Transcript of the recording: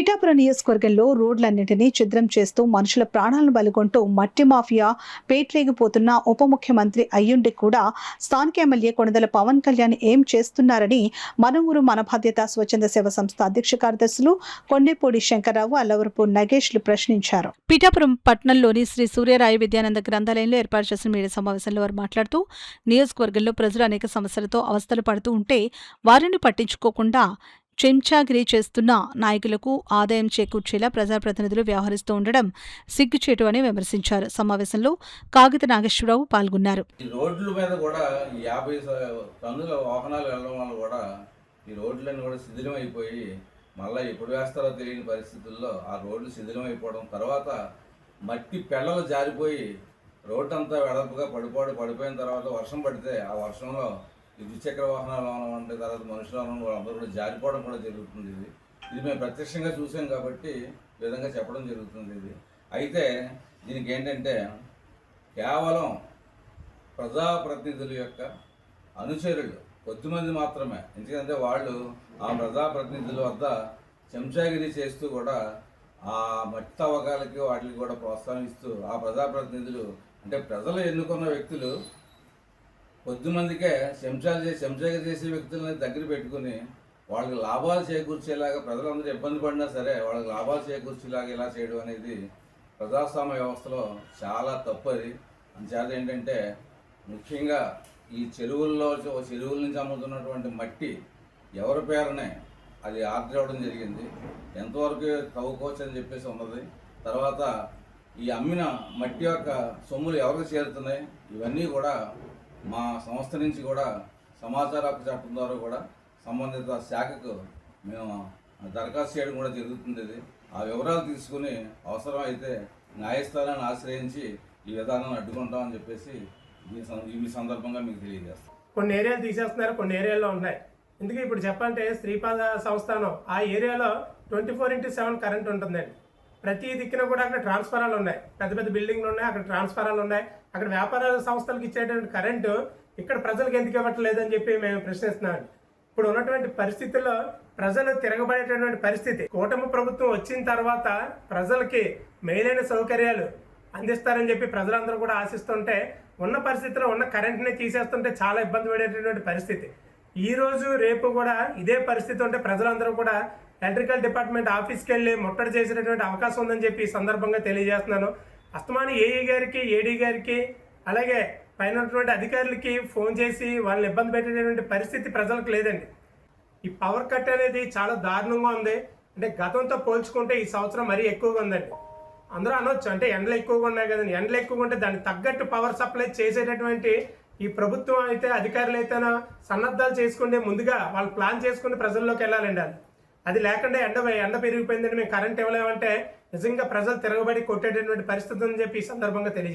పిఠాపురం నియోజకవర్గంలో రోడ్లన్నింటినీ ఛిద్రం చేస్తూ మనుషుల ప్రాణాలను బలిగొంటూ మట్టి మాఫియా పేట్లేగిపోతున్న ఉప ముఖ్యమంత్రి అయ్యుండి కూడా స్థానిక ఎమ్మెల్యే కొణిదెల పవన్ కళ్యాణ్ ఏం చేస్తున్నారని మన ఊరు మన బాధ్యత స్వచ్ఛంద సేవ సంస్థ అధ్యక్ష కార్యదర్శులు కొండేపూడి శంకర్రావు, అల్లవరపు నగేష్లు ప్రశ్నించారు. పిఠాపురం పట్టణంలోని శ్రీ సూర్యరాయ విద్యానంద గ్రంథాలయంలో ఏర్పాటు చేసిన మీడియా సమావేశంలో వారు మాట్లాడుతూ నియోజకవర్గంలో ప్రజలు అనేక సమస్యలతో అవస్థలు పడుతూ ఉంటే వారిని పట్టించుకోకుండా చెంచాగిరి చేస్తున్న నాయకులకు ఆదాయం చేకూర్చేలా ప్రజాప్రతినిధులు వ్యవహరిస్తూ ఉండడం సిగ్గుచేటు అని విమర్శించారు. సమావేశంలో కాగిత నాగేశ్వరరావు పాల్గొన్నారు. ఈ రోడ్ల మీద కూడా 50 టన్నుల వాహనాలు వెళ్ళడం వల్ల కూడా ఈ రోడ్లన్నీ కూడా శిథిలం అయిపోయి మళ్ళీ ఎప్పుడు వేస్తారో తెలియని పరిస్థితుల్లో ఆ రోడ్లు శిథిలం అయిపోవడం, తర్వాత మట్టి పెళ్ళలు జారిపోయి రోడ్డు అంతా వెడల్పుగా పడిపోయిన తర్వాత వర్షం పడితే ఆ వర్షంలో ఈ ద్విచక్ర వాహనాలు అంటే తర్వాత మనుషులు వాళ్ళందరూ కూడా జారిపోవడం కూడా జరుగుతుంది. ఇది మేము ప్రత్యక్షంగా చూసాం కాబట్టి ఈ విధంగా చెప్పడం జరుగుతుంది. ఇది అయితే దీనికి ఏంటంటే కేవలం ప్రజాప్రతినిధుల యొక్క అనుచరులు కొద్దిమంది మాత్రమే, ఎందుకంటే వాళ్ళు ఆ ప్రజాప్రతినిధుల వద్ద చెంచాగిరి చేస్తూ కూడా ఆ మట్టి తవ్వకాలకి వాటికి కూడా ప్రోత్సాహిస్తూ ఆ ప్రజాప్రతినిధులు అంటే ప్రజలు ఎన్నుకున్న వ్యక్తులు కొద్దిమందికే చెంచాగిరి చేసే వ్యక్తులని దగ్గర పెట్టుకుని వాళ్ళకి లాభాలు చేకూర్చేలాగా ప్రజలందరూ ఇబ్బంది పడినా సరే వాళ్ళకి లాభాలు చేకూర్చేలాగా ఇలా చేయడం అనేది ప్రజాస్వామ్య వ్యవస్థలో చాలా తప్పది. అందుచేత ఏంటంటే ముఖ్యంగా ఈ చెరువుల నుంచి అమ్ముతున్నటువంటి మట్టి ఎవరి పేరునే అది ఆర్డర్ ఇవ్వడం జరిగింది, ఎంతవరకు తవ్వుకోవచ్చు అని చెప్పేసి ఉన్నది. తర్వాత ఈ అమ్మిన మట్టి యొక్క సొమ్ములు ఎవరికి చేరుతున్నాయి ఇవన్నీ కూడా మా సంస్థ నుంచి కూడా సమాచార హక్కు చట్టం ద్వారా కూడా సంబంధిత శాఖకు మేము దరఖాస్తు చేయడం కూడా జరుగుతుంది. ఆ వివరాలు తీసుకుని అవసరం అయితే న్యాయస్థానాన్ని ఆశ్రయించి ఈ విధానాన్ని అడ్డుకుంటామని చెప్పేసి ఈ సందర్భంగా మీకు తెలియజేస్తాం. కొన్ని ఏరియాలు తీసేస్తున్నారు, కొన్ని ఏరియాల్లో ఉన్నాయి. ఎందుకు ఇప్పుడు చెప్పాలంటే శ్రీపాద సంస్థానం ఆ ఏరియాలో 24/7 కరెంట్ ఉంటుందండి. ప్రతి దిక్కున కూడా అక్కడ ట్రాన్స్ఫారాలు ఉన్నాయి, పెద్ద పెద్ద బిల్డింగ్లు ఉన్నాయి, అక్కడ ట్రాన్స్ఫారాలు ఉన్నాయి. అక్కడ వ్యాపార సంస్థలకు ఇచ్చేటువంటి కరెంటు ఇక్కడ ప్రజలకు ఎందుకు ఇవ్వట్లేదని చెప్పి మేము ప్రశ్నిస్తున్నాం. ఇప్పుడు ఉన్నటువంటి పరిస్థితుల్లో ప్రజలు తిరగబడేటటువంటి పరిస్థితి. కూటమి ప్రభుత్వం వచ్చిన తర్వాత ప్రజలకి మేలైన సౌకర్యాలు అందిస్తారని చెప్పి ప్రజలందరూ కూడా ఆశిస్తుంటే ఉన్న పరిస్థితిలో ఉన్న కరెంట్ని తీసేస్తుంటే చాలా ఇబ్బంది పడేటటువంటి పరిస్థితి. ఈ రోజు రేపు కూడా ఇదే పరిస్థితి ఉంటే ప్రజలందరూ కూడా ఎలక్ట్రికల్ డిపార్ట్మెంట్ ఆఫీస్కి వెళ్ళి ముట్టడి చేసేటటువంటి అవకాశం ఉందని చెప్పి ఈ సందర్భంగా తెలియజేస్తున్నాను. అస్తమాని ఏఈ గారికి, ఏడీ గారికి, అలాగే పైన ఉన్నటువంటి అధికారులకి ఫోన్ చేసి వాళ్ళని ఇబ్బంది పెట్టేటటువంటి పరిస్థితి ప్రజలకు లేదండి. ఈ పవర్ కట్ అనేది చాలా దారుణంగా ఉంది. అంటే గతంతో పోల్చుకుంటే ఈ సంవత్సరం మరీ ఎక్కువగా ఉందండి. అందరూ అనొచ్చు అంటే ఎండలు ఎక్కువగా ఉన్నాయి కదండి. ఎండలు ఎక్కువగా ఉంటే దానికి తగ్గట్టు పవర్ సప్లై చేసేటటువంటి ఈ ప్రభుత్వం అయితే అధికారులు అయితే సన్నద్ధాలు చేసుకుంటే ముందుగా వాళ్ళు ప్లాన్ చేసుకుని ప్రజల్లోకి వెళ్ళాలండి. అది లేకుండా ఎండ పెరిగిపోయిందని మేము కరెంట్ ఇవ్వలేమంటే నిజంగా ప్రజలు తిరగబడి కొట్టేటటువంటి పరిస్థితి అని చెప్పి ఈ సందర్భంగా తెలియజేస్తాం.